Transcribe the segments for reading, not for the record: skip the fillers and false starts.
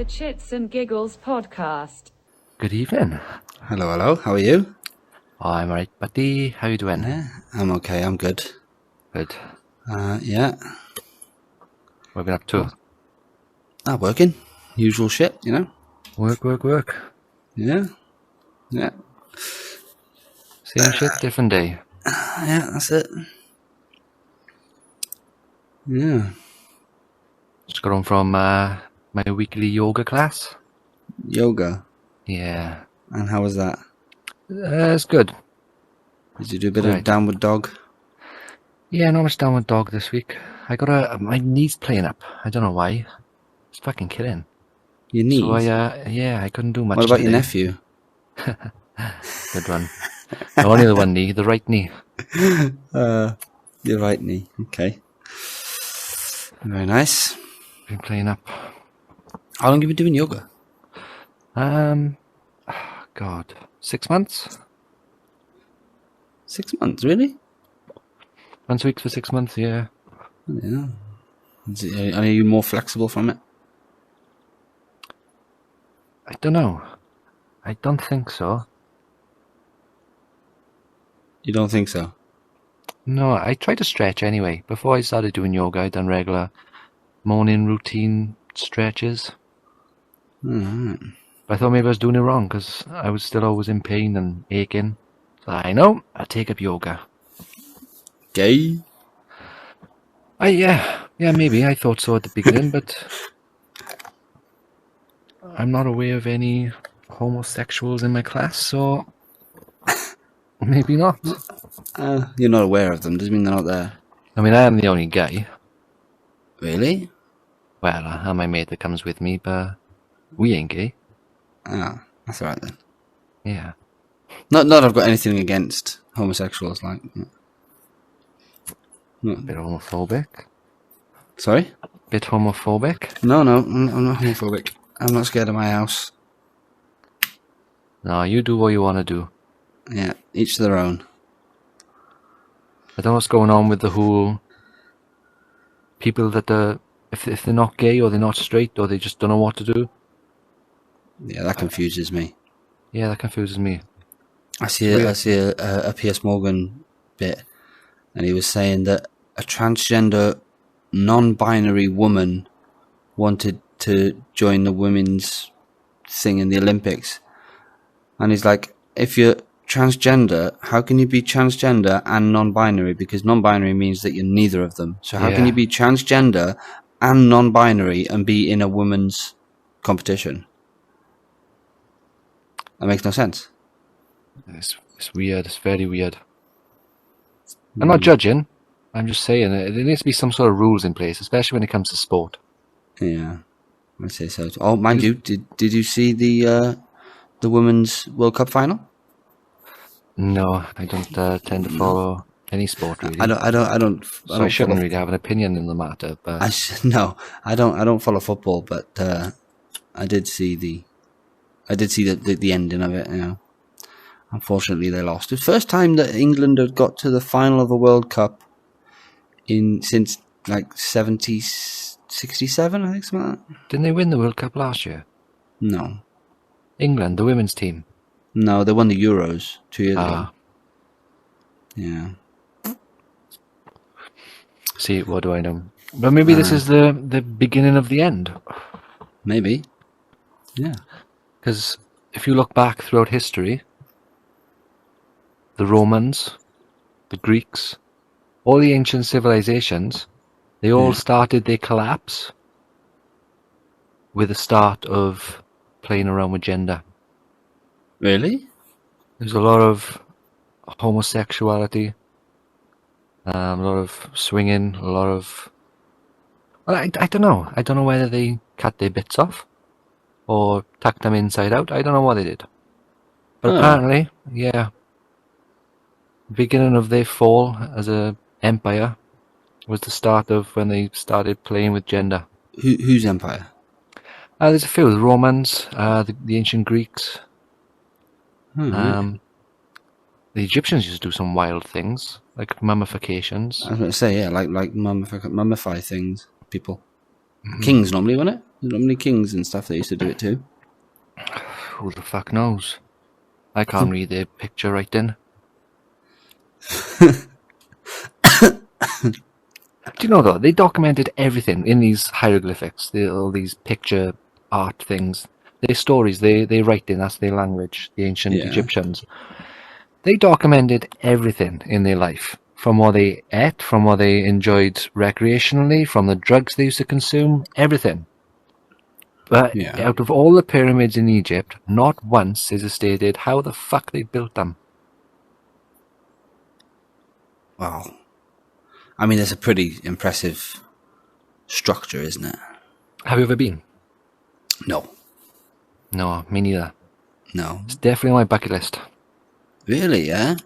the Chitz and Giggles Podcast. Good evening. Hello, hello. How are you? Oh, I'm alright, buddy. How you doing? Yeah, I'm okay. I'm good. Good. Yeah. What have you been up to? Working. Usual shit, you know? Work. Yeah. Yeah. Same shit, different day. Yeah, that's it. Yeah. Just got home from my weekly yoga class. Yoga. Yeah. And how was that? It's good. Did you do a bit of downward dog? Yeah, not much downward dog this week. I got my knees playing up. I don't know why. It's fucking killing. Your knees? So I couldn't do much. What about today. your nephew? Good one. Only the one knee, the right knee. Your right knee. Okay. Very nice. Been playing up. How long have you been doing yoga? God, 6 months? 6 months, really? Once a week for 6 months, yeah. Yeah. Are you more flexible from it? I don't know. I don't think so. You don't think so? No, I tried to stretch anyway. Before I started doing yoga, I'd done regular morning routine stretches. Alright. But I thought maybe I was doing it wrong because I was still always in pain and aching. So I know, I'll take up yoga. Gay? Yeah, maybe. I thought so at the beginning, but I'm not aware of any homosexuals in my class, so maybe not. You're not aware of them, doesn't mean they're not there. I mean, I am the only guy. Really? Well, I have my mate that comes with me, but we ain't gay. Ah, that's alright then. Yeah. Not that I've got anything against homosexuals, like. No. Bit homophobic. Sorry? Bit homophobic? No, I'm not homophobic. I'm not scared of my house. No, you do what you want to do. Yeah, each to their own. I don't know what's going on with the whole people that if they're not gay or they're not straight or they just don't know what to do. Yeah, that confuses me. Yeah, that confuses me. I see a Piers Morgan bit, and he was saying that a transgender, non-binary woman wanted to join the women's thing in the Olympics, and he's like, if you're transgender, how can you be transgender and non-binary? Because non-binary means that you're neither of them. So how can you be transgender and non-binary and be in a women's competition? That makes no sense. It's weird. It's very weird. I'm not judging. I'm just saying there needs to be some sort of rules in place, especially when it comes to sport. Yeah, I'd say so. Oh, mind you, did you see the Women's World Cup final? No, I don't tend to follow any sport really. I don't. So I shouldn't really have an opinion in the matter. But I don't follow football, but I did see the ending of it. You know, unfortunately they lost. It's the first time that England had got to the final of a World Cup since like 67, I think, something like that. Didn't they win the World Cup last year? No. England, the women's team. No, they won the Euros 2 years ago. Yeah. See, what do I know? But maybe this is the beginning of the end. Maybe. Yeah. Because if you look back throughout history, the Romans, the Greeks, all the ancient civilizations, they all started their collapse with the start of playing around with gender. Really? There's a lot of homosexuality, a lot of swinging, a lot of... Well, I don't know. I don't know whether they cut their bits off or tucked them inside out. I don't know what they did. But apparently, the beginning of their fall as a empire was the start of when they started playing with gender. Whose empire? There's a few. The Romans, the ancient Greeks. Really? The Egyptians used to do some wild things, like mummifications. I was going to say, yeah, like mummify things, people. Kings normally, wasn't it? There's not many kings and stuff that used to do it too. Who the fuck knows? I can't read the picture right then. Do you know though, they documented everything in these hieroglyphics, all these picture art things. Their stories, they write in, that's their language, the ancient Egyptians. They documented everything in their life. From what they ate, from what they enjoyed recreationally, from the drugs they used to consume, everything. But out of all the pyramids in Egypt, not once is it stated how the fuck they built them. Wow. I mean, it's a pretty impressive structure, isn't it? Have you ever been? No. No, me neither. No. It's definitely on my bucket list. Really, yeah?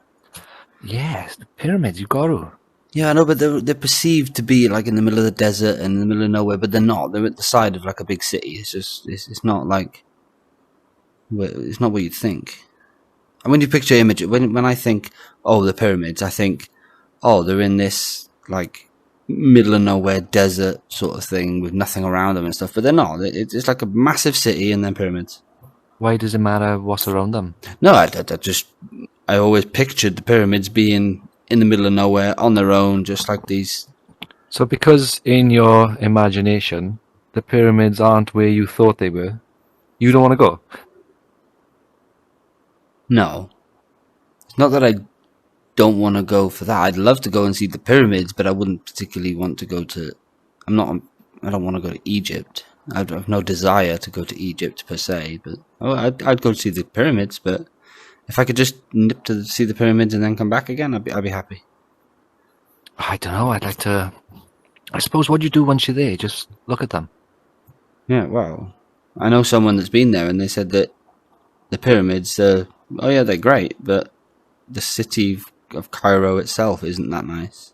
Yes, the pyramids, you got to. Yeah, I know, but they're perceived to be like in the middle of the desert and in the middle of nowhere, but they're not. They're at the side of like a big city. It's just, it's not like, it's not what you'd think. And when you picture images, when I think, oh, the pyramids, I think, oh, they're in this like middle of nowhere desert sort of thing with nothing around them and stuff, but they're not. It's like a massive city and then pyramids. Why does it matter what's around them? No, I always pictured the pyramids being in the middle of nowhere on their own, just like these. So because in your imagination, the pyramids aren't where you thought they were, you don't want to go? No. It's not that I don't want to go for that. I'd love to go and see the pyramids, but I wouldn't particularly want to go to... I don't want to go to Egypt. I have no desire to go to Egypt per se, but I'd go to see the pyramids, but if I could just nip to see the pyramids and then come back again, I'd be happy. I don't know, I'd like to... I suppose what you do once you're there, just look at them. Yeah, well, I know someone that's been there and they said that the pyramids, they're great, but the city of Cairo itself isn't that nice.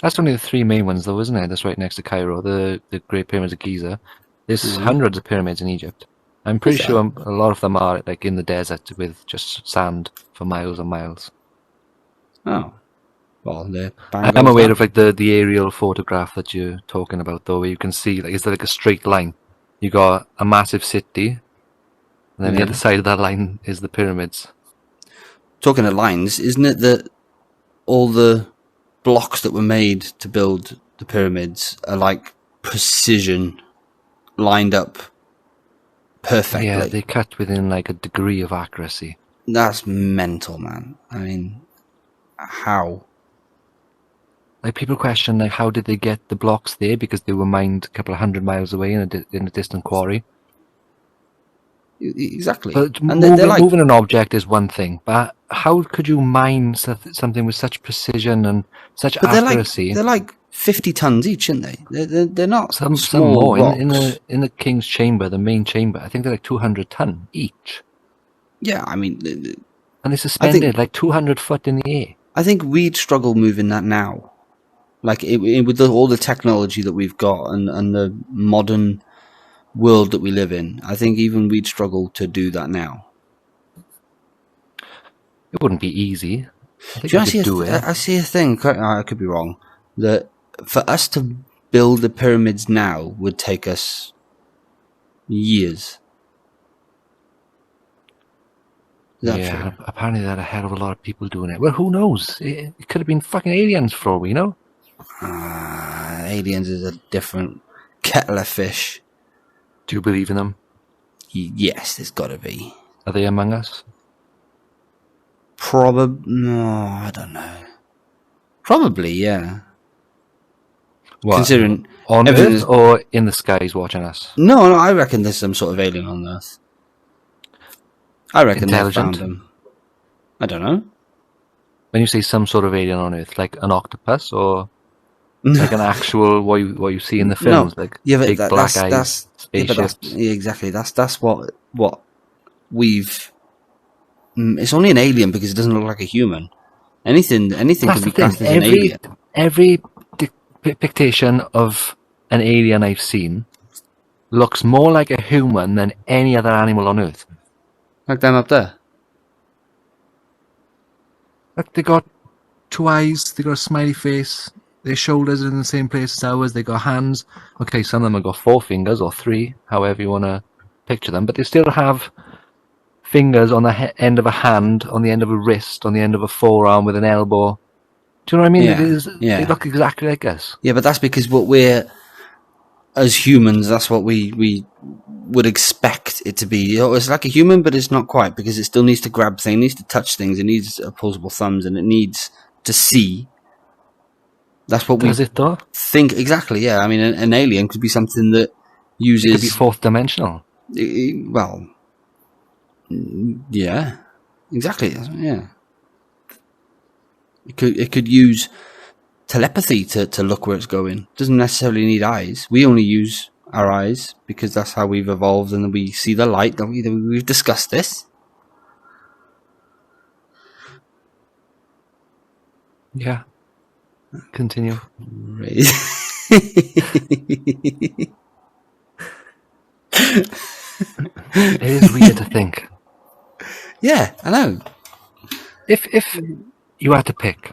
That's only the three main ones though, isn't it? That's right next to Cairo, the Great Pyramids of Giza. There's hundreds of pyramids in Egypt. I'm pretty sure a lot of them are like in the desert with just sand for miles and miles. Oh. Well, I'm aware of like the aerial photograph that you're talking about though, where you can see like it's like a straight line. You got a massive city, and then the other side of that line is the pyramids. Talking of lines, isn't it that all the blocks that were made to build the pyramids are like precision, lined up perfectly? Yeah, they cut within like a degree of accuracy. That's mental, man. I mean, how? Like people question like how did they get the blocks there because they were mined a couple of 100 miles away in a distant quarry. Exactly. But moving an object is one thing, but how could you mine something with such precision and such accuracy? They're like 50 tons each, aren't they? They're not some small more. rocks. In the king's chamber, the main chamber, I think they're like 200 ton each. Yeah, I mean, and they're suspended like 200 foot in the air. I think we'd struggle moving that now, like with all the technology that we've got and the modern world that we live in. I think even we'd struggle to do that now. It wouldn't be easy. I see a thing, I could be wrong, that for us to build the pyramids now would take us years. Is that true? Apparently there are a hell of a lot of people doing it. Well, who knows? It could have been fucking aliens for all we know. Aliens is a different kettle of fish. Do you believe in them? Yes, there's got to be. Are they among us? No, I don't know. Probably, yeah. What? Considering on Earth or in the skies watching us? No, I reckon there's some sort of alien on Earth. I reckon they found them. I don't know. When you say some sort of alien on Earth, like an octopus or like an actual what you see in the films, like big black eyes, spaceships. Yeah, exactly. That's what we've. It's only an alien because it doesn't look like a human. Anything can be classed as an alien. Every depiction of an alien I've seen looks more like a human than any other animal on Earth. Like them up there. Like they got two eyes, they got a smiley face, their shoulders are in the same place as ours. They got hands. Okay, some of them have got 4 fingers or 3, however you want to picture them, but they still have fingers on the end of a hand, on the end of a wrist, on the end of a forearm with an elbow. Do you know what I mean? They look exactly like us. Yeah, but that's because what we're, as humans, that's what we would expect it to be. You know, it's like a human, but it's not quite, because it still needs to grab things, it needs to touch things, it needs opposable thumbs, and it needs to see. That's what we think. Exactly, yeah. I mean, an alien could be something that uses... It could be fourth dimensional. Well, yeah. Exactly, yeah. It could use telepathy to look where it's going. It doesn't necessarily need eyes. We only use our eyes because that's how we've evolved, and we see the light, don't we? We've discussed this. Yeah. Continue. It is weird to think. Yeah, I know. If you had to pick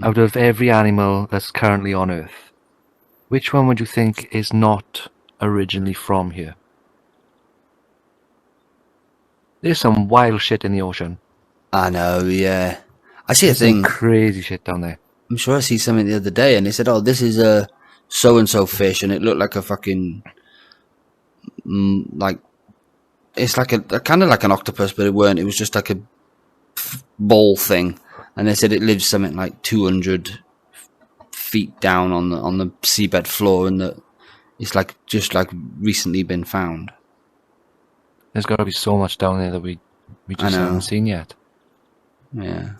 out of every animal that's currently on Earth, which one would you think is not originally from here? There's some wild shit in the ocean. I know, yeah. I see a thing. Some crazy shit down there. I'm sure I see something the other day, and they said, "Oh, this is a so-and-so fish," and it looked like a fucking like it's like a kind of like an octopus, but it weren't. It was just like a ball thing, and they said it lives something like 200 feet down on the seabed floor, and that it's like just like recently been found. There's got to be so much down there that we just haven't seen yet. Yeah.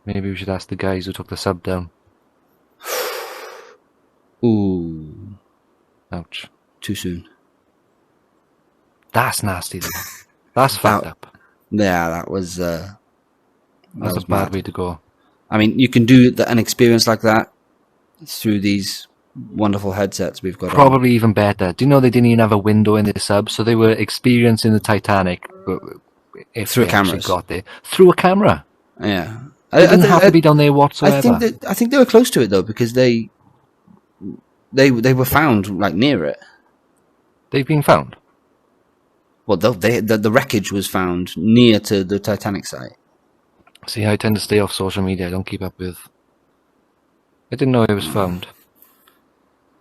Maybe we should ask the guys who took the sub down. Ooh. Ouch. Too soon. That's nasty, though. That's fucked up. Yeah, that was... that's a bad way to go. I mean, you can do an experience like that through these wonderful headsets we've got. Probably even better. Do you know they didn't even have a window in the sub, so they were experiencing the Titanic if through they cameras. Got there. Through a camera. Yeah. They didn't have to be down there whatsoever. I think they were close to it, though, because they were found, like, near it. They've been found? Well, the wreckage was found near to the Titanic site. See, I tend to stay off social media. I don't keep up with... I didn't know it was found.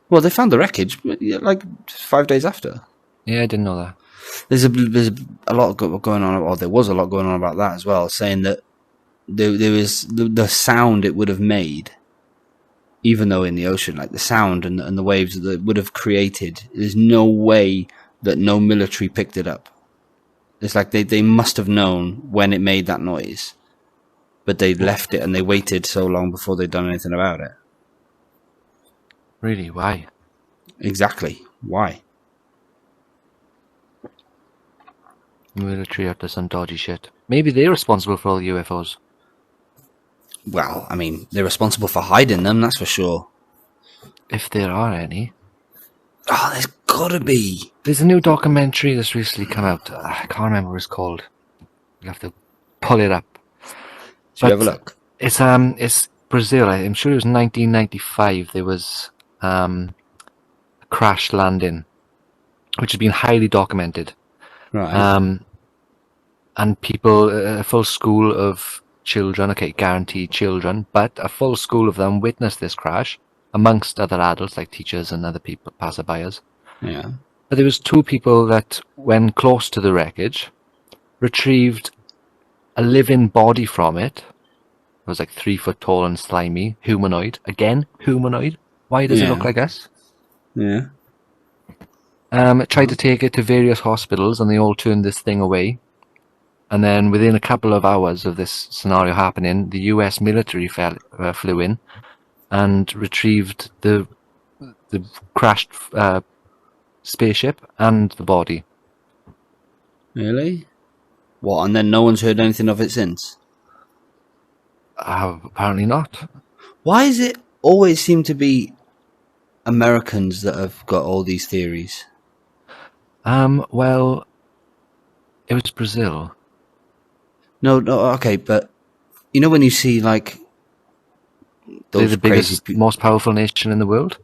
Well, they found the wreckage, like, 5 days after. Yeah, I didn't know that. There's a lot going on, or there was a lot going on about that as well, saying that there was the sound it would have made, even though in the ocean, like the sound and the waves that it would have created, there's no way that no military picked it up. It's like they must have known when it made that noise, but they left it and they waited so long before they'd done anything about it. Really? Why? Exactly. Why? The military up to some dodgy shit. Maybe they're responsible for all the UFOs. Well, I mean, they're responsible for hiding them, that's for sure. If there are any. Oh, there's gotta be. There's a new documentary that's recently come out. I can't remember what it's called. You have to pull it up. Should you have a look? It's Brazil. I'm sure it was 1995. There was a crash landing, which has been highly documented. Right. And people, a full school of children, okay, guaranteed children, but a full school of them witnessed this crash, amongst other adults like teachers and other people, passerbyers. Yeah. But there was 2 people that, when close to the wreckage, retrieved a living body from it. It was like 3 foot tall and slimy, humanoid. Again, humanoid. Why does it look like us? Yeah. Tried to take it to various hospitals, and they all turned this thing away. And then within a couple of hours of this scenario happening, the US military flew in and retrieved the crashed spaceship and the body. Really? What, and then no one's heard anything of it since? Apparently not. Why does it always seem to be Americans that have got all these theories? Well, it was Brazil. No, okay, but you know when you see like They're those the crazy biggest, most powerful nation in the world.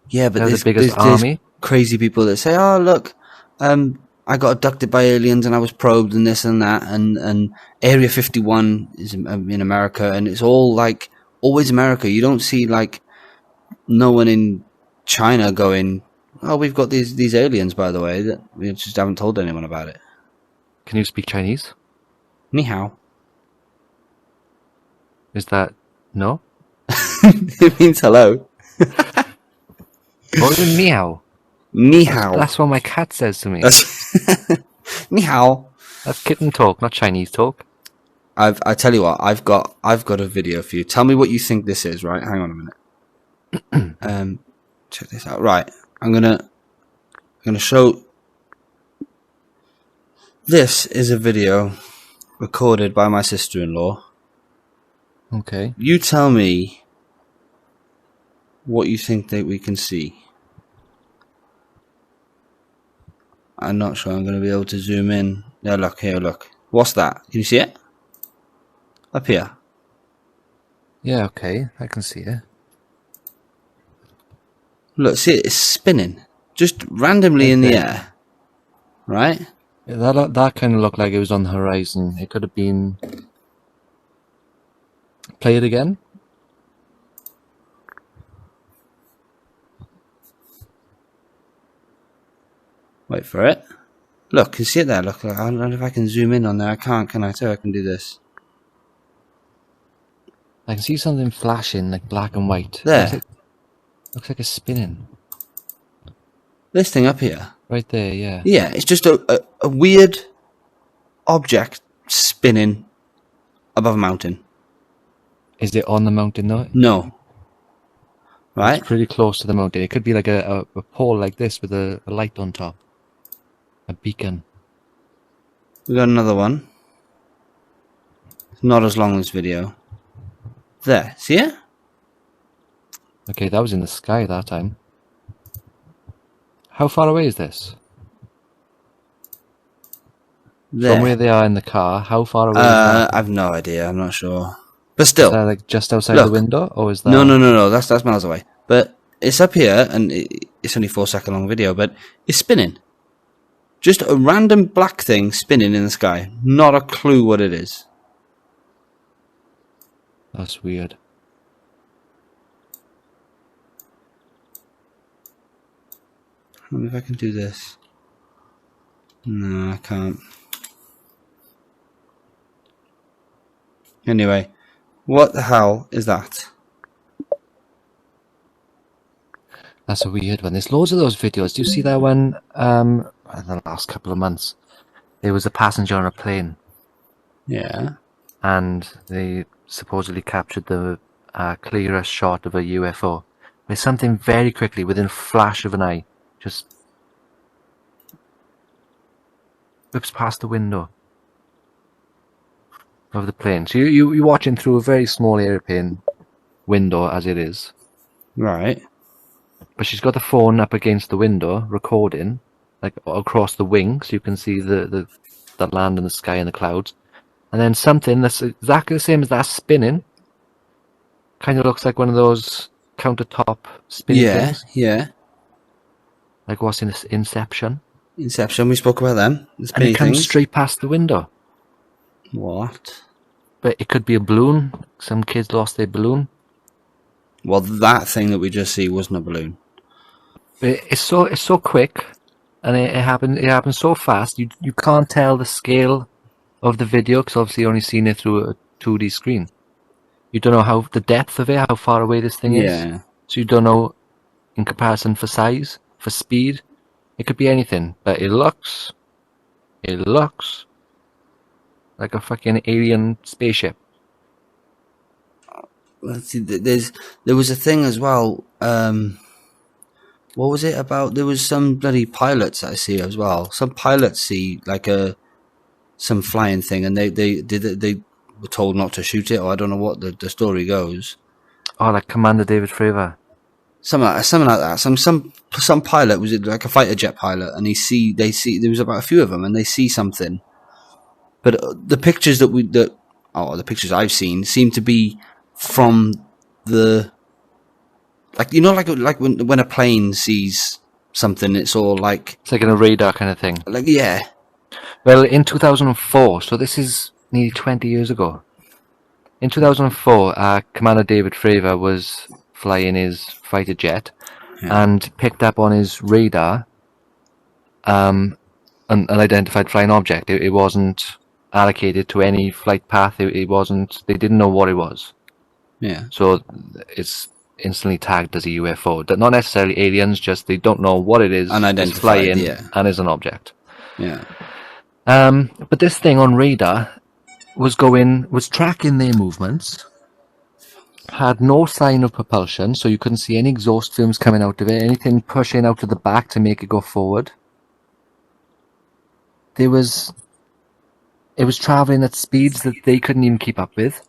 Yeah, but They're there's, the biggest there's army. crazy people that say, "Oh, look, I got abducted by aliens and I was probed and this and that." And Area 51 is in America, and it's all like always America. You don't see like no one in China going, "Oh, we've got these aliens, by the way, that we just haven't told anyone about it." Can you speak Chinese? Ni hao. Is that no? It means hello. Or is it meow? Ni hao. That's what my cat says to me. Ni hao. That's kitten talk, not Chinese talk. I tell you what, I've got a video for you. Tell me what you think this is, right? Hang on a minute. Check this out. Right. I'm gonna show. This is a video recorded by my sister-in-law. Okay. You tell me what you think that we can see. I'm not sure I'm going to be able to zoom in. Yeah, look here, look. What's that? Can you see it? Up here. Yeah, okay. I can see it. Look, see it? It's spinning. Just randomly in the air. Right? Yeah, that kind of looked like it was on the horizon. It could have been... Play it again? Wait for it. Look, you see it there? Look, I don't know if I can zoom in on there. I can't, can I? So I can do this. I can see something flashing, like black and white. There. Looks like it's spinning. This thing up here. Right there, yeah. Yeah, it's just a weird object spinning above a mountain. Is it on the mountain though? No. Right? It's pretty close to the mountain. It could be like a pole like this with a light on top. A beacon. We got another one. It's not as long as this video. There. See it? Okay, that was in the sky that time. How far away is this? There. From where they are in the car, how far away is that? I've no idea. I'm not sure. But still. Is that like just outside Look. the window? Or is that... No. That's miles away. But it's up here, and it's only 4-second long video, but it's spinning. Just a random black thing spinning in the sky. Not a clue what it is. That's weird. I wonder if I can do this. No, I can't. Anyway, what the hell is that? That's a weird one. There's loads of those videos. Do you see that one in the last couple of months? There was a passenger on a plane Yeah. and they supposedly captured the clearest shot of a UFO. Where something very quickly, within a flash of an eye, just whips past the window of the plane. So you're watching through a very small airplane window as it is. Right. But she's got the phone up against the window, recording, like across the wing, so you can see the land and the sky and the clouds. And then something that's exactly the same as that spinning, kind of looks like one of those countertop spinning things. Yeah. Like what's in Inception. Inception, we spoke about them. And it comes straight past the window. What? But it could be a balloon. Some kids lost their balloon. Well, that thing that we just see wasn't a balloon. But it's so quick, and it happened so fast. You can't tell the scale of the video because obviously you've only seen it through a 2D screen. You don't know how the depth of it, how far away this thing is. Yeah. So you don't know in comparison for size, for speed. It could be anything, but it looks like a fucking alien spaceship. Let's see. There was a thing as well. What was it about? There was some bloody pilots that I see as well. Some pilots see like some flying thing, and they were told not to shoot it, or I don't know what the story goes. Oh, like Commander David Fravor. Something like that. Some pilot, was it like a fighter jet pilot, and they see there was about a few of them, and they see something. But the pictures the pictures I've seen seem to be from like when a plane sees something, it's all like It's like in a radar kind of thing. like yeah. Well, in 2004, so this is nearly 20 years ago. In 2004, Commander David Fravor was flying his fighter jet and picked up on his radar an unidentified flying object. It wasn't allocated to any flight path. It wasn't. They didn't know what it was. Yeah. So it's instantly tagged as a UFO. Not necessarily aliens, just they don't know what it is. Unidentified, it's flying yeah. and is an object. Yeah. But this thing on radar was tracking their movements, had no sign of propulsion, so you couldn't see any exhaust fumes coming out of it, anything pushing out of the back to make it go forward. It was traveling at speeds that they couldn't even keep up with.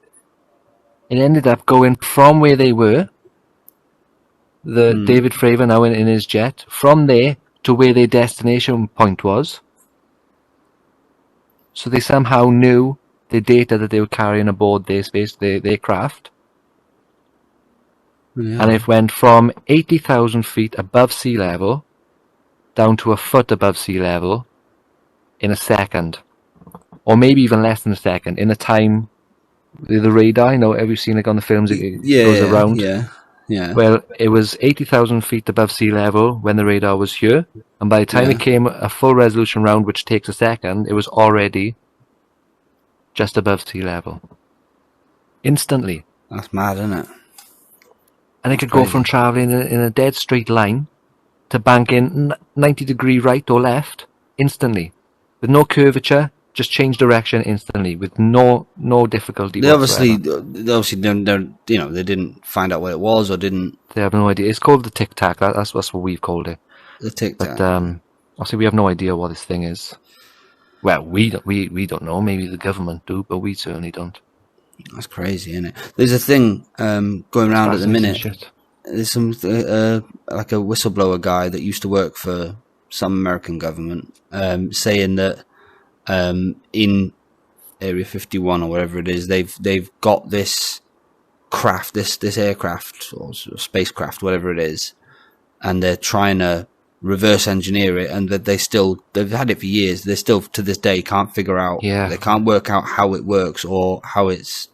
It ended up going from where they were, David Fravor now in his jet, from there to where their destination point was. So they somehow knew the data that they were carrying aboard their craft. Yeah. And it went from 80,000 feet above sea level down to a foot above sea level in a second. Or maybe even less than a second. In a time, the radar, have you seen on the films, it goes around? Yeah. Well, it was 80,000 feet above sea level when the radar was here. And by the time it came a full resolution round, which takes a second, it was already just above sea level. Instantly. That's mad, isn't it? And it could go from travelling in a dead straight line to banking 90-degree right or left instantly. With no curvature, just change direction instantly with no difficulty whatsoever. They obviously they didn't find out what it was or didn't. They have no idea. It's called the Tic Tac. That's what we've called it. The Tic Tac. But obviously we have no idea what this thing is. Well, we don't know. Maybe the government do, but we certainly don't. That's crazy, isn't it? There's a thing going around at the minute. Shit. There's some like a whistleblower guy that used to work for some American government, saying that in Area 51 or whatever it is, they've got this craft, this aircraft or spacecraft, whatever it is, and they're trying to reverse engineer it, and that they've had it for years. They still to this day can't figure out. Yeah. They can't work out how it works or how it's.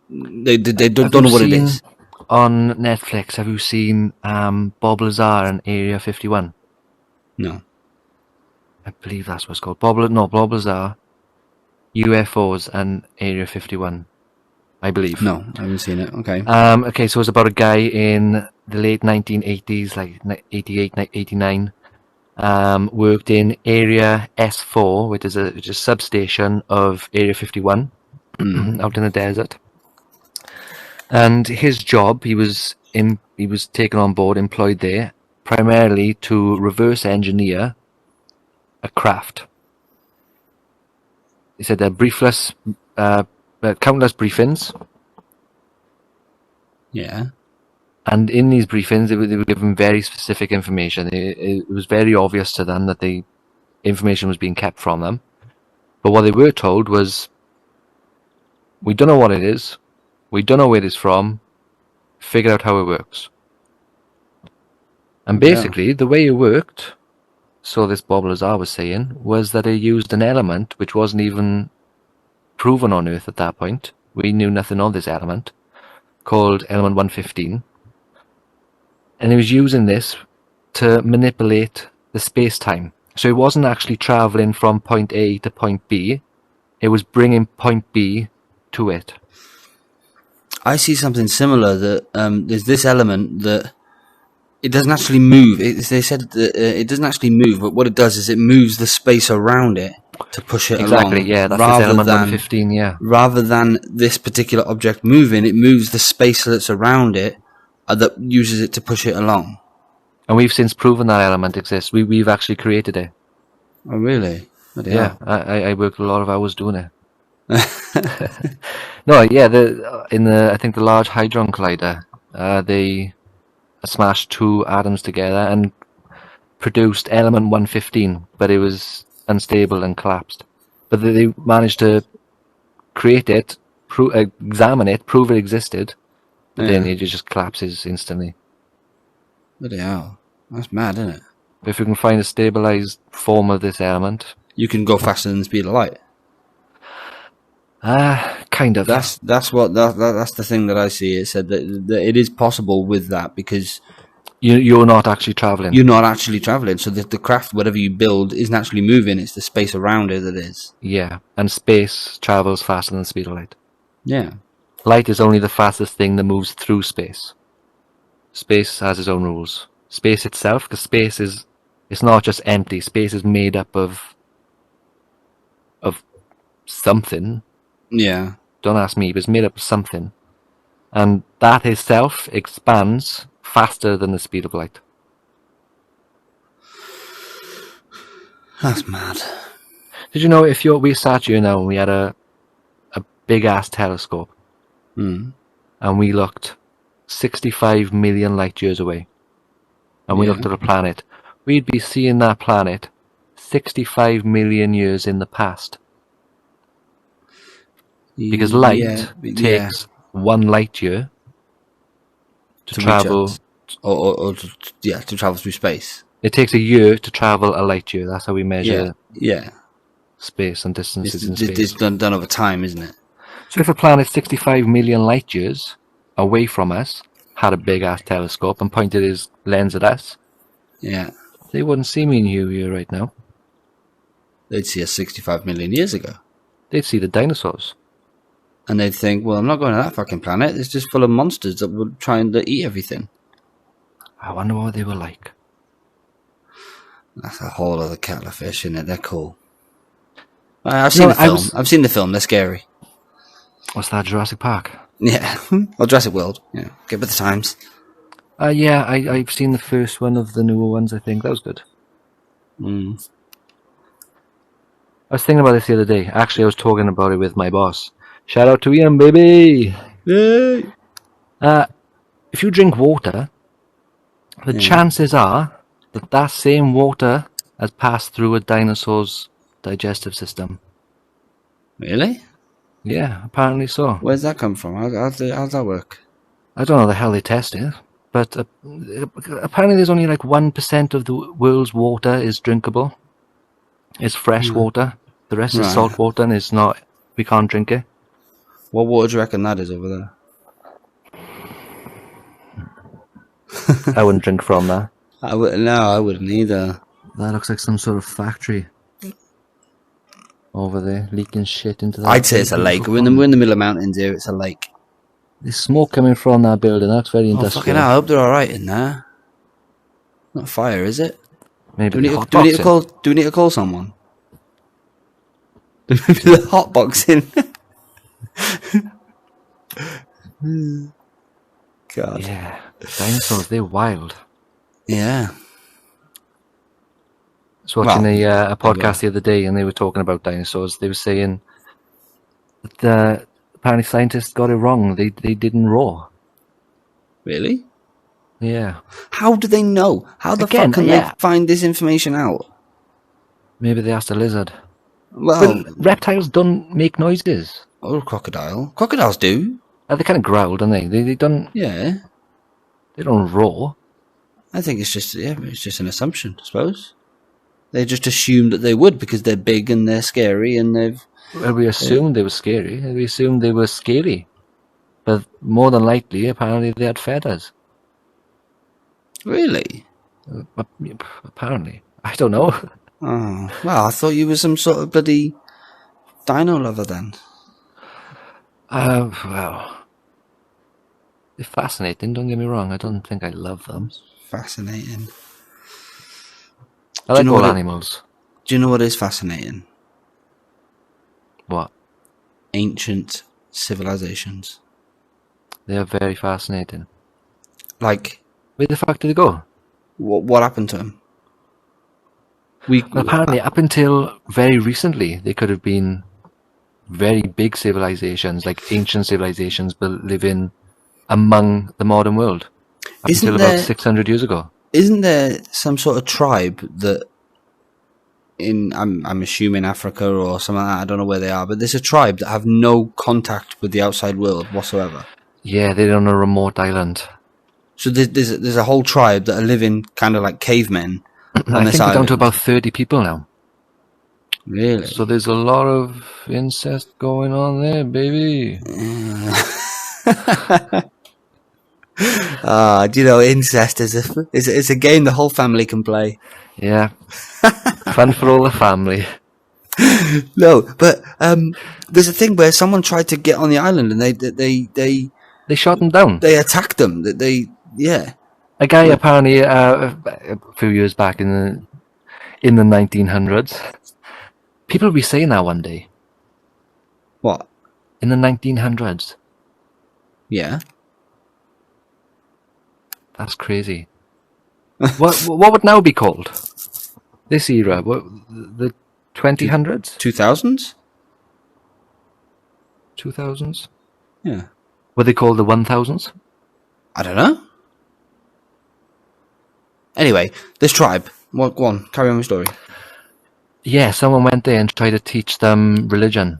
They don't know what it is. On Netflix, have you seen Bob Lazar and Area 51? No. I believe that's what it's called. Bob Lazar, UFOs and Area 51. I believe. No, I haven't seen it. Okay. Okay, so it's about a guy in the late 1980s, like 88, 89, worked in Area S4, which is a substation of Area 51, out in the desert. And his job, he was taken on board, employed there, primarily to reverse engineer a craft. He said they're countless briefings. Yeah. And in these briefings, they were given very specific information. It was very obvious to them that the information was being kept from them. But what they were told was, we don't know what it is. We don't know where it is from. Figure out how it works. And basically, the way it worked, so this Bob Lazar was saying, was that it used an element which wasn't even proven on Earth at that point. We knew nothing of this element, called element 115. And he was using this to manipulate the space-time. So it wasn't actually traveling from point A to point B. It was bringing point B to it. I see something similar, that there's this element that it doesn't actually move. They said that it doesn't actually move, but what it does is it moves the space around it to push it along. Exactly, yeah, that's this element 115, yeah. Rather than this particular object moving, it moves the space that's around it that uses it to push it along. And we've since proven that element exists. We've actually created it. Oh, really? Yeah, I worked a lot of hours doing it. No, yeah, I think the Large Hadron Collider, they smashed two atoms together and produced element 115, but it was unstable and collapsed. But they managed to create it, examine it, prove it existed, but then it just collapses instantly. Bloody hell. That's mad, isn't it? If we can find a stabilized form of this element, you can go faster than the speed of light. Kind of. That's the thing that I see. It said that it is possible with that because you're not actually traveling. You're not actually traveling, so the craft, whatever you build, isn't actually moving. It's the space around it that is. Yeah, and space travels faster than the speed of light. Yeah. Light is only the fastest thing that moves through space. Space has its own rules. Space itself, because space is, it's not just empty. Space is made up of something. Yeah. Don't ask me, but it's made up of something. And that itself expands faster than the speed of light. That's mad. Did you know if we sat here now and we had a big ass telescope and we looked 65 million light years away and we looked at a planet, we'd be seeing that planet 65 million years in the past. Because light takes 1 light year to travel. To travel through space. It takes a year to travel a light year. That's how we measure Yeah. space and distances in space. It's done over time, isn't it? So if a planet 65 million light years away from us had a big ass telescope and pointed his lens at us, they wouldn't see me and you here right now. They'd see us 65 million years ago. They'd see the dinosaurs. And they'd think, well, I'm not going to that fucking planet. It's just full of monsters that would try and eat everything. I wonder what they were like. That's a whole other kettle of fish, isn't it? They're cool. I've seen the film. I've seen the film. They're scary. What's that, Jurassic Park? Yeah. Or Jurassic World. Yeah. Get with the times. Yeah, I've seen the first one of the newer ones, I think. That was good. I was thinking about this the other day. Actually, I was talking about it with my boss. Shout out to Ian, baby! Yay! If you drink water, the chances are that same water has passed through a dinosaur's digestive system. Really? Yeah, apparently so. Where's that come from? How's that work? I don't know the hell they test it, but apparently there's only like 1% of the world's water is drinkable. It's fresh water. The rest is salt water, and it's not. We can't drink it. What water do you reckon that is over there? I wouldn't drink from that. I wouldn't either. That looks like some sort of factory over there, leaking shit into that. I'd say it's a lake. We're in the middle of mountains here. It's a lake. There's smoke coming from that building. That's very industrial. Fucking hell, I hope they're all right in there. Not fire, is it? Maybe do we need to call someone? The hot boxing. God. Yeah, dinosaurs, they're wild. Yeah. I was watching a podcast the other day, and they were talking about dinosaurs. They were saying that apparently scientists got it wrong. They didn't roar. Really? Yeah. How do they know? How the fuck can they find this information out? Maybe they asked a lizard. Well, but reptiles don't make noises. Or a crocodile. Crocodiles do. They kind of growl, don't they? They don't. Yeah. They don't roar. I think it's just an assumption, I suppose. They just assumed that they would because they're big and they're scary and they've. Well, we assumed they were scary. We assumed they were scaly, but more than likely, apparently, they had feathers. Really? Apparently, I don't know. Oh well, I thought you were some sort of bloody dino lover then. Well, they're fascinating. Don't get me wrong. I don't think I love them. Fascinating. I like all animals. Do you know what is fascinating? What? Ancient civilizations. They are very fascinating. Like, where the fuck did they go? What happened to them? Well, apparently, up until very recently, they could have been very big civilizations, like ancient civilizations, but living among the modern world. Up until about 600 years ago. Isn't there some sort of tribe that I'm assuming Africa or something like that, I don't know where they are, but there's a tribe that have no contact with the outside world whatsoever? Yeah, they're on a remote island. So there's a whole tribe that are living kind of like cavemen on I this think they're down island. to about 30 people now. Really? So there's a lot of incest going on there, baby. Incest is a game the whole family can play. Yeah. Fun for all the family. No, but there's a thing where someone tried to get on the island and They shot them down. they attacked them. A guy apparently a few years back in the 1900s. People will be saying that one day. What? In the 1900s. Yeah. That's crazy. What would now be called? This era? What, the 2000s? 2000s? 2000s? Yeah. Were they called the 1000s? I don't know. Anyway, this tribe. Go on, carry on with the story. Yeah, someone went there and tried to teach them religion,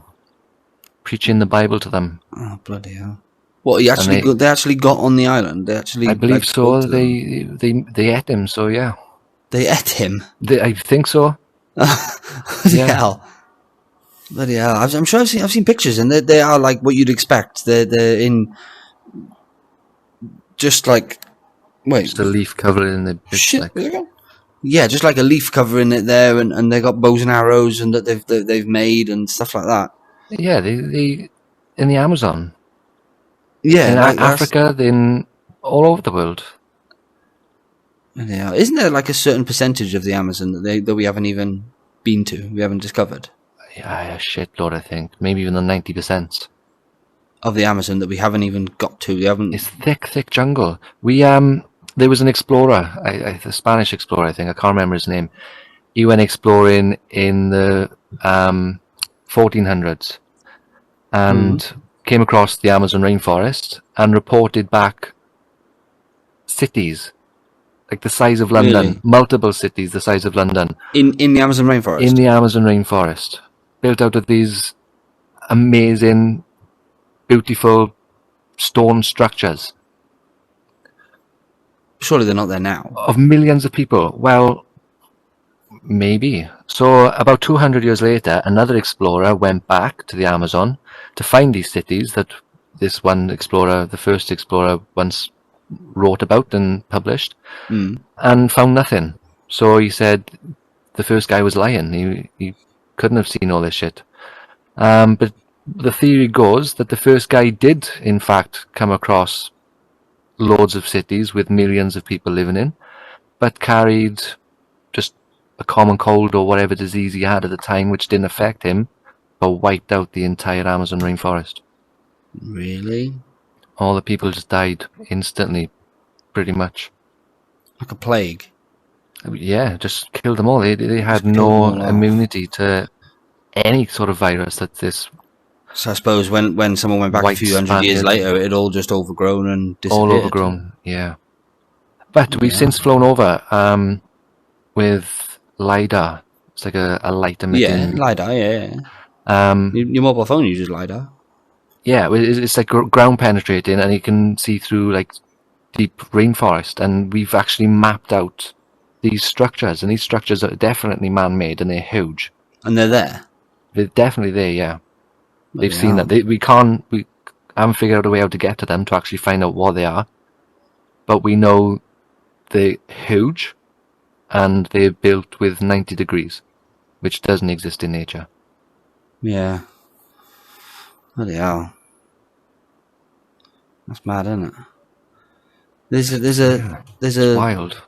preaching the Bible to them. Oh, bloody hell. What, they actually got on the island? I believe so. They ate him, so yeah. They ate him? I think so. Bloody hell. Bloody hell. I'm sure I've seen pictures, and they are like what you'd expect. They're in just like... Wait. Just a leaf covered in the... Shit. Yeah, just like a leaf covering it there, and they got bows and arrows and that they've made and stuff like that. Yeah, they in the Amazon. Yeah, in Africa, in all over the world. Yeah, isn't there like a certain percentage of the Amazon that we haven't even been to? We haven't discovered. Yeah, a shitload, I think. Maybe even the 90% of the Amazon that we haven't even got to. We haven't. It's thick jungle. There was an explorer, a Spanish explorer, I think. I can't remember his name. He went exploring in the 1400s and came across the Amazon rainforest and reported back cities like the size of London, really? Multiple cities the size of London. In the Amazon rainforest? In the Amazon rainforest. Built out of these amazing, beautiful stone structures. Surely they're not there now. Of millions of people. Well, maybe. So about 200 years later, another explorer went back to the Amazon to find these cities that this one explorer, the first explorer, once wrote about and published, and found nothing. So he said the first guy was lying. He couldn't have seen all this shit. But the theory goes that the first guy did, in fact, come across loads of cities with millions of people living in, but carried just a common cold or whatever disease he had at the time, which didn't affect him, but wiped out the entire Amazon rainforest. Really? All the people just died instantly, pretty much. Like a plague? Yeah, just killed them all. They had no immunity to any sort of virus that this... So I suppose when someone went back a few hundred years later, it all just overgrown and disappeared. All overgrown, yeah. But we've since flown over with LiDAR. It's like a light emitting... Yeah, LiDAR, yeah. Your mobile phone uses LiDAR. Yeah, it's like ground penetrating, and you can see through like deep rainforest. And we've actually mapped out these structures, and these structures are definitely man-made, and they're huge. And they're there? They're definitely there, yeah. They've seen that. We haven't figured out a way how to get to them to actually find out what they are. But we know they're huge, and they're built with 90 degrees, which doesn't exist in nature. Yeah. Bloody hell. That's mad, isn't it? There's wild.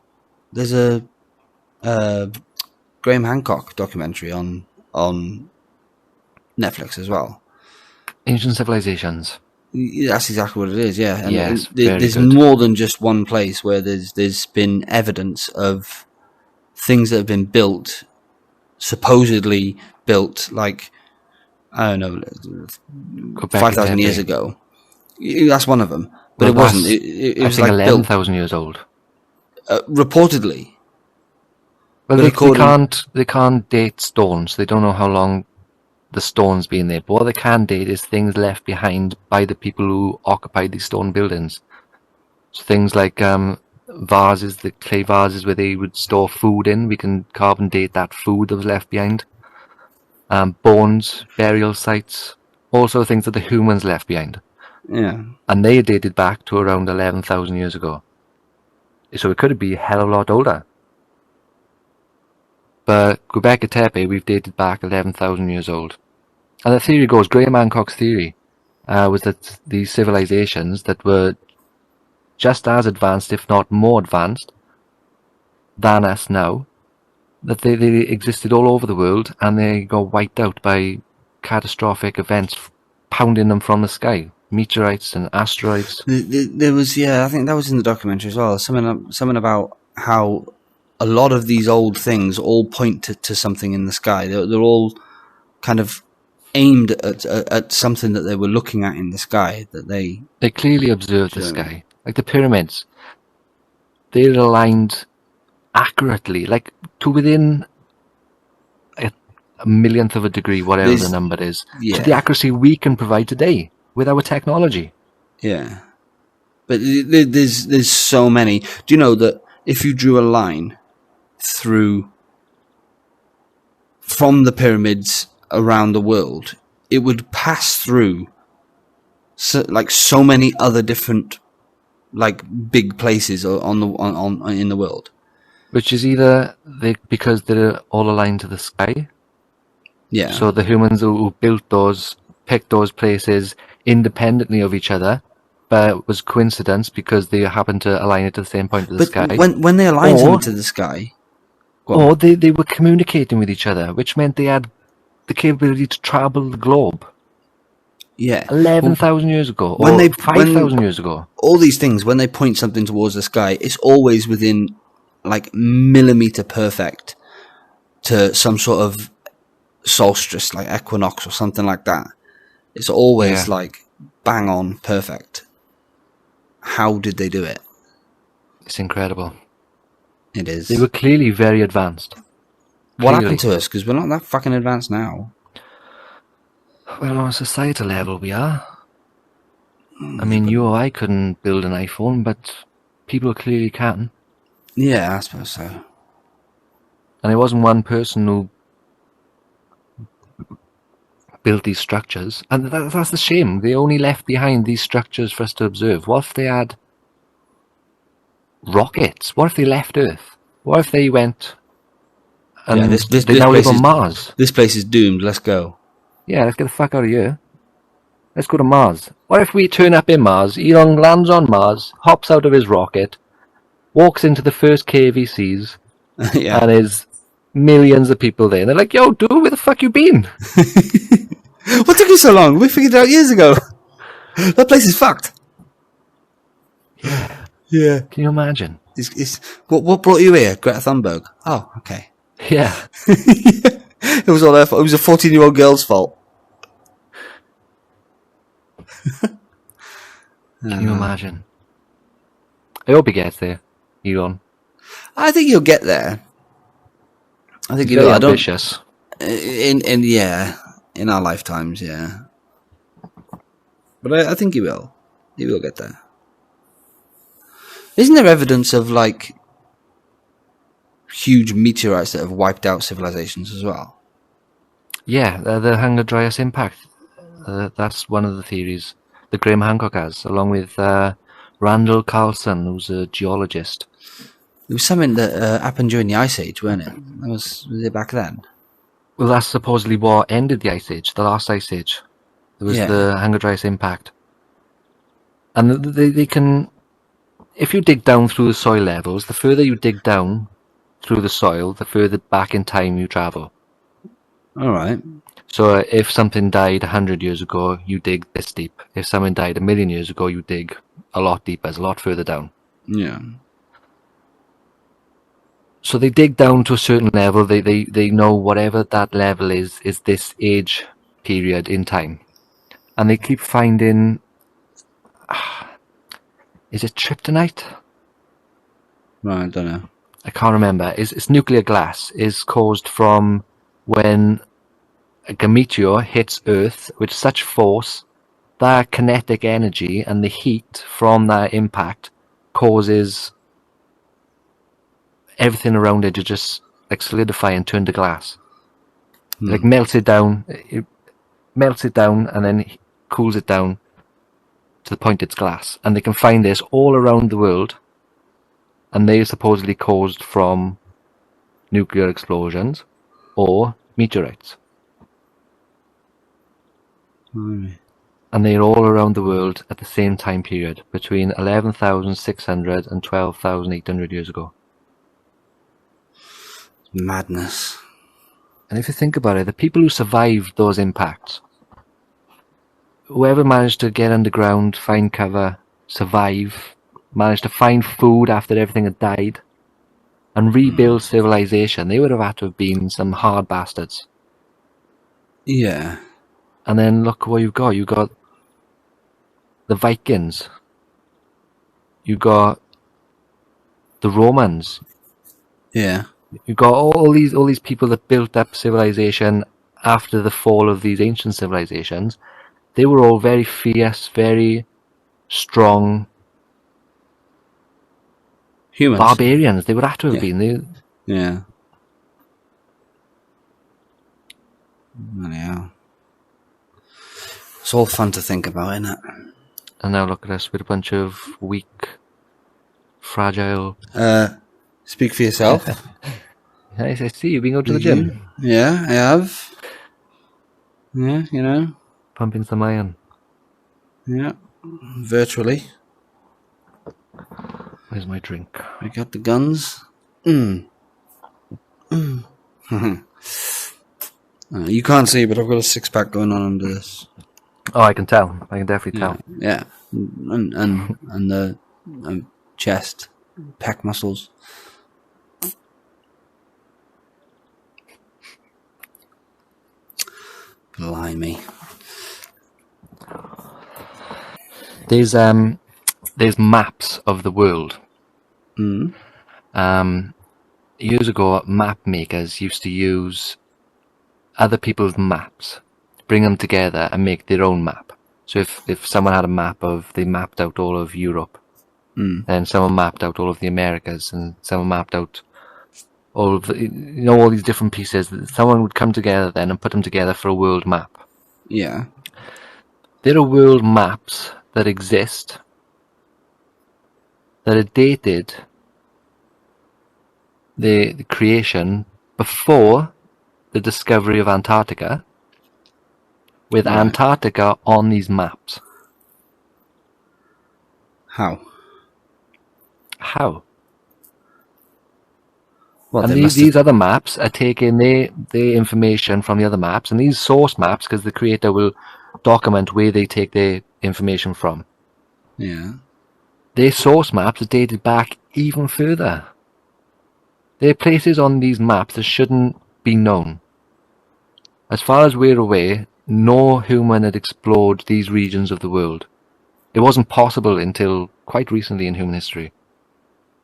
There's a Graham Hancock documentary on Netflix as well. Ancient Civilizations. That's exactly what it is, yeah. And yes, there's more than just one place where there's been evidence of things that have been built, supposedly built, like, I don't know, 5,000 years ago. That's one of them. But it wasn't. It was like 11,000 years old. Reportedly. Well, they can't date stones. They don't know how long the stones being there. But what they can date is things left behind by the people who occupied these stone buildings. So things like vases, the clay vases where they would store food in, we can carbon date that food that was left behind. Bones, burial sites, also things that the humans left behind. Yeah. And they dated back to around 11,000 years ago. So it could be a hell of a lot older. But Göbekli Tepe, we've dated back 11,000 years old. And the theory goes, Graham Hancock's theory was that these civilizations that were just as advanced, if not more advanced, than us now, that they existed all over the world and they got wiped out by catastrophic events pounding them from the sky. Meteorites and asteroids. There was, I think that was in the documentary as well. Something about how a lot of these old things all point to something in the sky. They're all kind of aimed at something that they were looking at in the sky. That they clearly observed the sky. Like the pyramids, they're aligned accurately, like to within a millionth of a degree, whatever the number is, to the accuracy we can provide today with our technology. Yeah, but there's so many. Do you know that if you drew a line through from the pyramids around the world, it would pass through so many other different big places on in the world, which is either because they're all aligned to the sky. Yeah. So the humans who built those picked those places independently of each other, but it was coincidence because they happened to align it to the same point of the sky. When they aligned them to the sky, or they were communicating with each other, which meant they had the capability to travel the globe. Yeah, 11,000 years ago, or 5,000 years ago. All these things, when they point something towards the sky, it's always within millimeter perfect to some sort of solstice, like equinox or something like that. It's always bang on perfect. How did they do it? It's incredible. It is. They were clearly very advanced. What happened to us? Because we're not that fucking advanced now. Well, on a societal level, we are. I mean, you or I couldn't build an iPhone, but people clearly can. Yeah, I suppose so. And it wasn't one person who built these structures. And that's the shame. They only left behind these structures for us to observe. What if they had rockets? What if they left Earth? What if they went and they now live on Mars? This place is doomed. Let's go. Yeah, let's get the fuck out of here. Let's go to Mars. What if we turn up in Mars, Elon lands on Mars, hops out of his rocket, walks into the first cave he sees, and there's millions of people there. And they're like, yo, dude, where the fuck you been? What took you so long? We figured it out years ago. That place is fucked. Yeah. Can you imagine? What brought you here? Greta Thunberg. Oh, okay. Yeah. It was all their fault. It was a 14-year-old girl's fault. Can you imagine? I hope he gets there, Elon. I think he'll get there. I think he's very ambitious. In our lifetimes, yeah. But I think he will. He will get there. Isn't there evidence of huge meteorites that have wiped out civilizations as well? Yeah, the Hunger Dryas impact. That's one of the theories that Graham Hancock has, along with Randall Carlson, who's a geologist. It was something that happened during the Ice Age, wasn't it? Was it back then? Well, that's supposedly what ended the Ice Age, the last Ice Age. There was the Hunger Dryas impact. And they can... If you dig down through the soil levels, the further you dig down through the soil, the further back in time you travel. All right. So if something died 100 years ago, you dig this deep. If something died 1,000,000 years ago, you dig a lot deeper, a lot further down. Yeah. So they dig down to a certain level. They know whatever that level is this age period in time. And they keep finding... Is it kryptonite? Right, I don't know. I can't remember. It's nuclear glass is caused from when a meteor hits Earth with such force that kinetic energy and the heat from that impact causes everything around it to just like solidify and turn to glass. Like melts it down, and then cools it down to the point it's glass. And they can find this all around the world, and they're supposedly caused from nuclear explosions or meteorites. And they're all around the world at the same time period, between 11,600 and 12,800 years ago. Madness. And if you think about it, the people who survived those impacts, whoever managed to get underground, find cover, survive, managed to find food after everything had died, and rebuild civilization, they would have had to have been some hard bastards. Yeah. And then look what you've got. You've got the Vikings. You've got the Romans. Yeah. You've got all these people that built up civilization after the fall of these ancient civilizations. They were all very fierce, very strong Humans. barbarians. They would have to have been. Yeah. Yeah. It's all fun to think about, isn't it? And now look at us with a bunch of weak, fragile... Speak for yourself. I see you've been going to the gym. Yeah, I have. Yeah, you know. Pumping some iron. Yeah, virtually. Where's my drink? I got the guns. You can't see, but I've got a six-pack going on under this. Oh, I can tell. I can definitely tell. Yeah, and the chest, pec muscles. Blimey. There's maps of the world. Years ago, map makers used to use other people's maps, bring them together and make their own map. So if someone had a map they mapped out all of Europe, and someone mapped out all of the Americas, and someone mapped out all of the, all these different pieces, someone would come together then and put them together for a world map. Yeah. There are world maps that exist that are dated the creation before the discovery of Antarctica, with Antarctica on these maps. How? Well, and these other maps are taking the information from the other maps, and these source maps, because the creator will document where they take their information from. Yeah. Their source maps are dated back even further. There are places on these maps that shouldn't be known. As far as we're aware, no human had explored these regions of the world. It wasn't possible until quite recently in human history.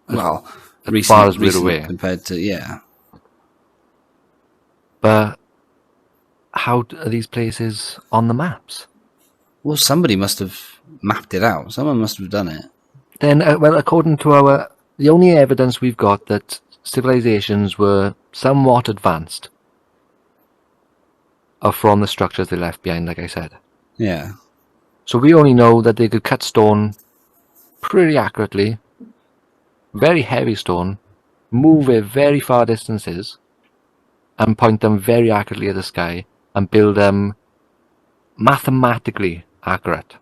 Well, as far as we're aware. Compared to, But how are these places on the maps? Well, somebody must have mapped it out. Someone must have done it. Then, according to the only evidence we've got that civilizations were somewhat advanced are from the structures they left behind, like I said. Yeah. So we only know that they could cut stone pretty accurately, very heavy stone, move it very far distances, and point them very accurately at the sky, and build them mathematically accurate.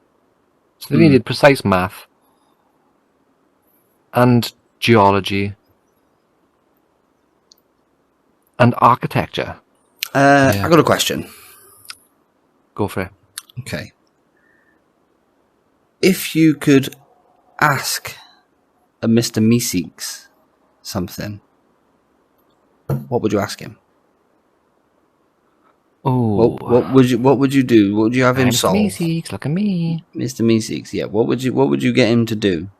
So they needed precise math and geology and architecture. I got a question. Go for it. Okay. If you could ask a Mr. Meeseeks something, what would you ask him? Oh, what would you do? What would you have him solve? Mr. Meeseeks, look at me. Mr. Meeseeks, yeah. What would you get him to do?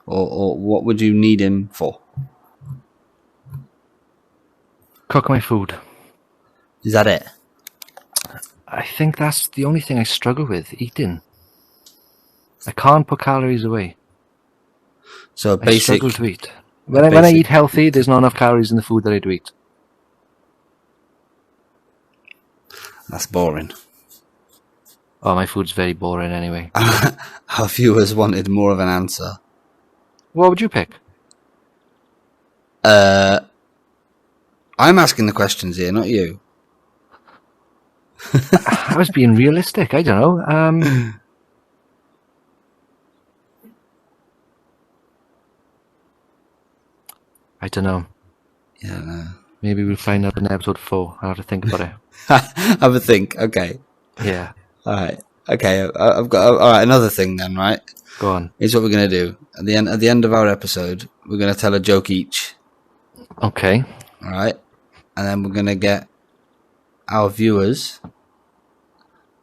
Or what would you need him for? Cook my food. Is that it? I think that's the only thing I struggle with, eating. I can't put calories away. So I basic. struggle to eat. When I eat healthy, there's not enough calories in the food that I do eat. That's boring. Oh, my food's very boring anyway. Our viewers wanted more of an answer. What would you pick? I'm asking the questions here, not you. I was being realistic. I don't know. I don't know. Yeah, no. Maybe we'll find out in episode 4. I'll have to think about it. Have a think. Okay. Yeah. All right. Okay. I've got. All right. Another thing then, right? Go on. Here's what we're gonna do. At the end of our episode, we're gonna tell a joke each. Okay. All right. And then we're gonna get our viewers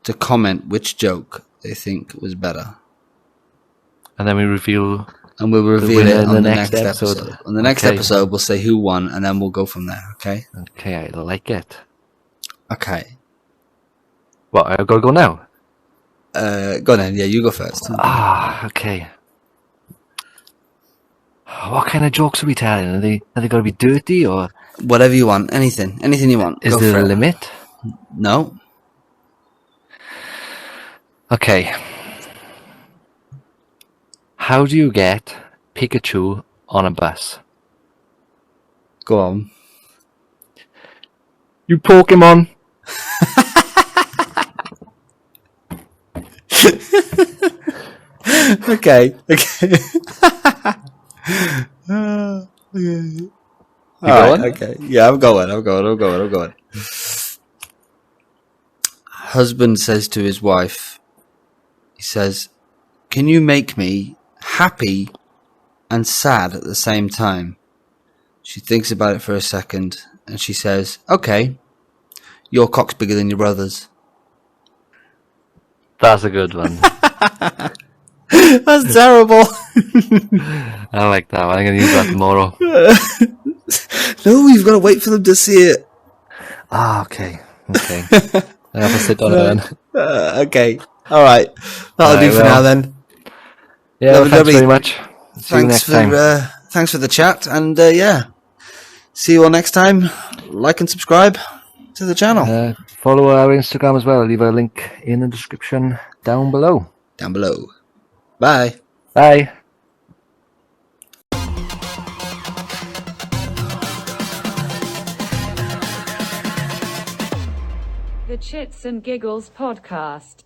to comment which joke they think was better. And then we reveal. And we'll reveal winner it in on the next episode. On the next episode, we'll say who won, and then we'll go from there. Okay. Okay, I like it. Okay. What? I've got to go now. Go on then. Yeah, you go first. Okay. What kind of jokes are we telling? Are they got to be dirty or? Whatever you want. Anything you want. Is there a limit? No. Okay. How do you get Pikachu on a bus? Go on. You Pokemon. Okay. Alright, okay. Yeah, I'm going. Husband says to his wife, he says, "Can you make me happy and sad at the same time?" She thinks about it for a second and she says, "Okay, your cock's bigger than your brother's." That's a good one. That's terrible. I like that one. I'm going to use that tomorrow. No, you've got to wait for them to see it. Okay. I have to sit on it then. Okay. All right. That'll do for now then. Yeah, well, thanks very much. See you next time. Thanks for the chat, and yeah, see you all next time. Like and subscribe to the channel. Follow our Instagram as well. I'll leave a link in the description down below. Bye. Bye. The Chitz and Giggles Podcast.